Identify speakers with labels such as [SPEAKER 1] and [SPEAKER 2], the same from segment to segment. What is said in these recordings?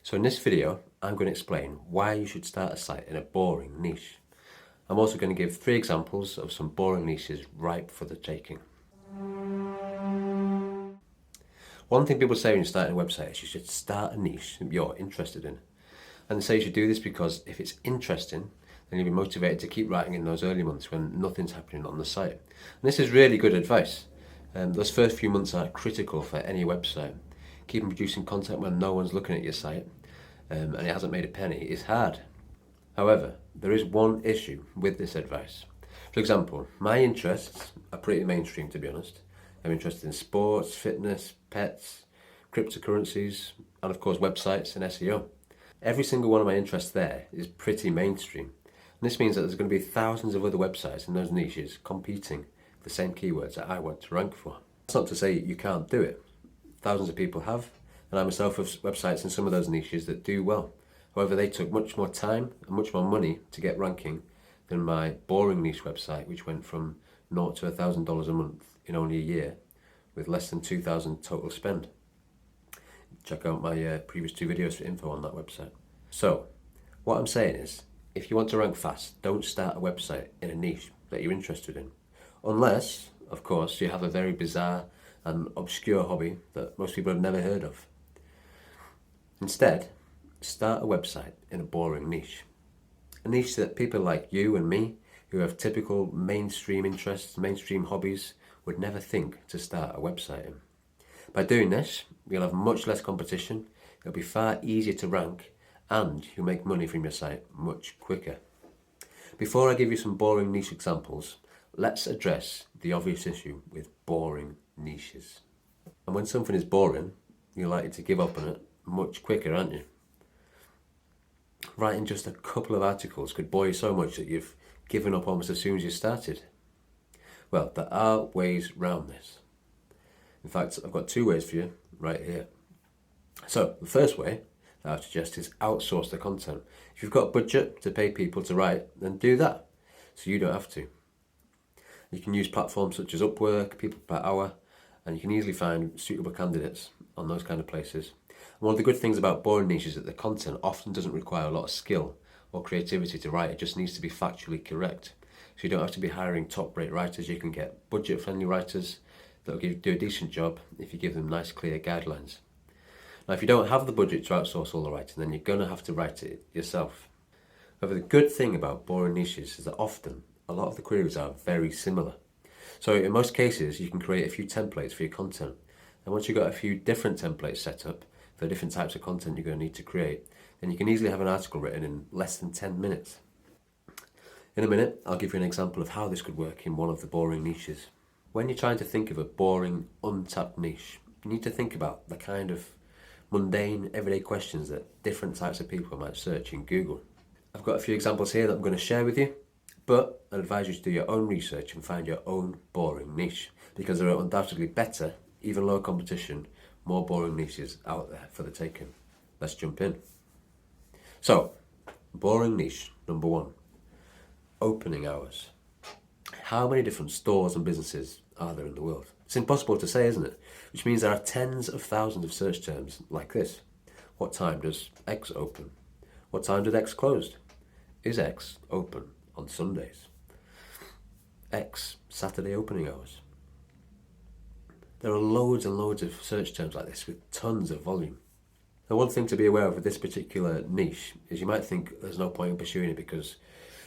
[SPEAKER 1] So in this video, I'm going to explain why you should start a site in a boring niche. I'm also going to give 3 examples of some boring niches ripe for the taking. One thing people say when you're starting a website is you should start a niche that you're interested in. And they say you should do this because if it's interesting, then you'll be motivated to keep writing in those early months when nothing's happening on the site. And this is really good advice. Those first few months are critical for any website. Keeping producing content when no one's looking at your site and it hasn't made a penny is hard. However, there is one issue with this advice. For example, my interests are pretty mainstream, to be honest. I'm interested in sports, fitness, pets, cryptocurrencies, and of course websites and SEO. Every single one of my interests there is pretty mainstream. And this means that there's going to be thousands of other websites in those niches competing for the same keywords that I want to rank for. That's not to say you can't do it. Thousands of people have, and I myself have websites in some of those niches that do well. However, they took much more time and much more money to get ranking than my boring niche website, which went from $0 to $1,000 a month in only a year with less than $2,000 total spend. Check out my previous 2 videos for info on that website. So, what I'm saying is, if you want to rank fast, don't start a website in a niche that you're interested in. Unless, of course, you have a very bizarre and obscure hobby that most people have never heard of. Instead, start a website in a boring niche. A niche that people like you and me, who have typical mainstream interests, mainstream hobbies, would never think to start a website in. By doing this, you'll have much less competition, it'll be far easier to rank, and you'll make money from your site much quicker. Before I give you some boring niche examples, let's address the obvious issue with boring niches. And when something is boring, you're likely to give up on it much quicker, aren't you? Writing just a couple of articles could bore you so much that you've given up almost as soon as you started. Well, there are ways round this. In fact, I've got 2 ways for you right here. So, the first way that I would suggest is outsource the content. If you've got a budget to pay people to write, then do that, so you don't have to. You can use platforms such as Upwork, People Per Hour, and you can easily find suitable candidates on those kind of places. And one of the good things about boring niches is that the content often doesn't require a lot of skill or creativity to write. It just needs to be factually correct. So you don't have to be hiring top-rate writers. You can get budget-friendly writers that'll do a decent job if you give them nice, clear guidelines. Now, if you don't have the budget to outsource all the writing, then you're going to have to write it yourself. However, the good thing about boring niches is that often a lot of the queries are very similar. So in most cases, you can create a few templates for your content. And once you've got a few different templates set up for different types of content you're going to need to create, then you can easily have an article written in less than 10 minutes. In a minute, I'll give you an example of how this could work in one of the boring niches. When you're trying to think of a boring, untapped niche, you need to think about the kind of mundane, everyday questions that different types of people might search in Google. I've got a few examples here that I'm going to share with you, but I advise you to do your own research and find your own boring niche, because there are undoubtedly better, even lower competition, more boring niches out there for the taking. Let's jump in. So, boring niche number 1, opening hours. How many different stores and businesses are there in the world? It's impossible to say, isn't it? Which means there are tens of thousands of search terms like this. What time does X open? What time does X close? Is X open on Sundays? X Saturday opening hours. There are loads and loads of search terms like this with tons of volume. Now, one thing to be aware of with this particular niche is you might think there's no point in pursuing it because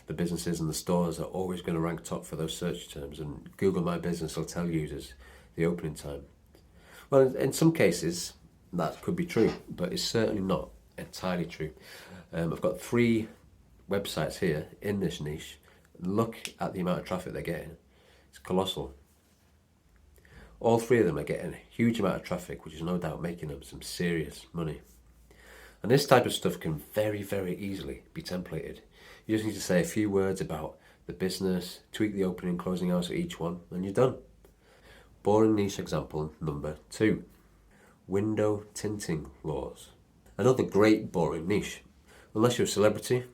[SPEAKER 1] the businesses and the stores are always going to rank top for those search terms, and Google My Business will tell users the opening time. Well, in some cases that could be true, but it's certainly not entirely true. I've got 3 websites here in this niche. Look at the amount of traffic they're getting. It's colossal. All 3 of them are getting a huge amount of traffic, which is no doubt making them some serious money. And this type of stuff can very, very easily be templated. You just need to say a few words about the business, tweak the opening and closing hours for each one, and you're done. Boring niche example number 2. Window tinting laws. Another great boring niche. Unless you're a celebrity,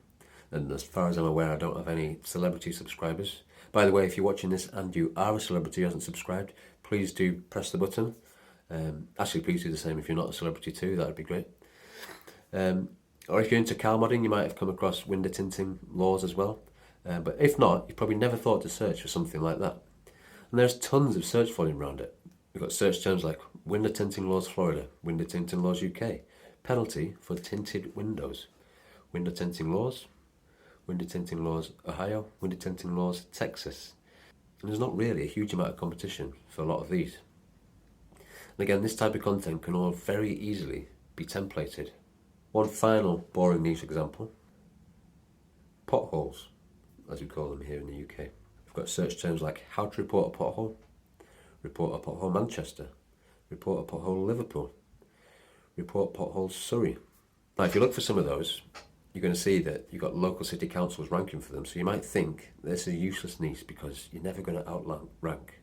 [SPEAKER 1] and as far as I'm aware I don't have any celebrity subscribers. By the way, if you're watching this and you are a celebrity who hasn't subscribed, please do press the button. Actually, please do the same if you're not a celebrity too, that would be great. Or if you're into car modding, you might have come across window tinting laws as well. But if not, you've probably never thought to search for something like that. And there's tons of search volume around it. We've got search terms like window tinting laws Florida, window tinting laws UK, penalty for tinted windows, window tinting laws Ohio, window tinting laws Texas. And there's not really a huge amount of competition for a lot of these. And again, this type of content can all very easily be templated. One final boring niche example, potholes, as we call them here in the UK. We've got search terms like how to report a pothole, report a pothole Manchester, report a pothole Liverpool, report potholes Surrey. Now if you look for some of those, you're going to see that you've got local city councils ranking for them. So you might think this is a useless niche because you're never going to outrank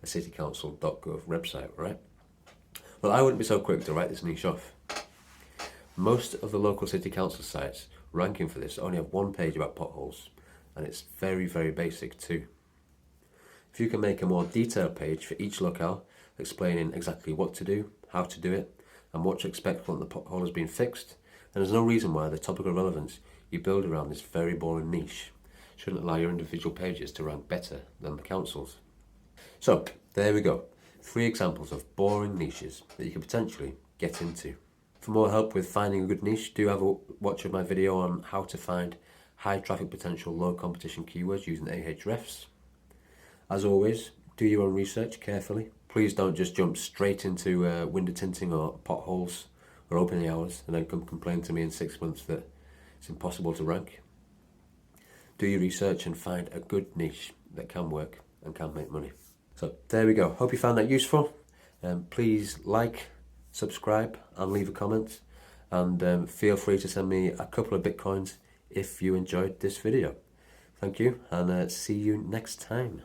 [SPEAKER 1] a citycouncil.gov website, right? Well, I wouldn't be so quick to write this niche off. Most of the local city council sites ranking for this only have one page about potholes, and it's very, very basic too. If you can make a more detailed page for each locale explaining exactly what to do, how to do it, and what to expect when the pothole has been fixed, then there's no reason why the topical relevance you build around this very boring niche shouldn't allow your individual pages to rank better than the council's. So, there we go. 3 examples of boring niches that you could potentially get into. For more help with finding a good niche, do have a watch of my video on how to find high traffic potential, low competition keywords using Ahrefs. As always, do your own research carefully. Please don't just jump straight into window tinting or potholes or opening hours and then come complain to me in 6 months that it's impossible to rank. Do your research and find a good niche that can work and can make money. So there we go. Hope you found that useful. Please like, subscribe and leave a comment, and feel free to send me a couple of Bitcoins if you enjoyed this video. Thank you, and see you next time.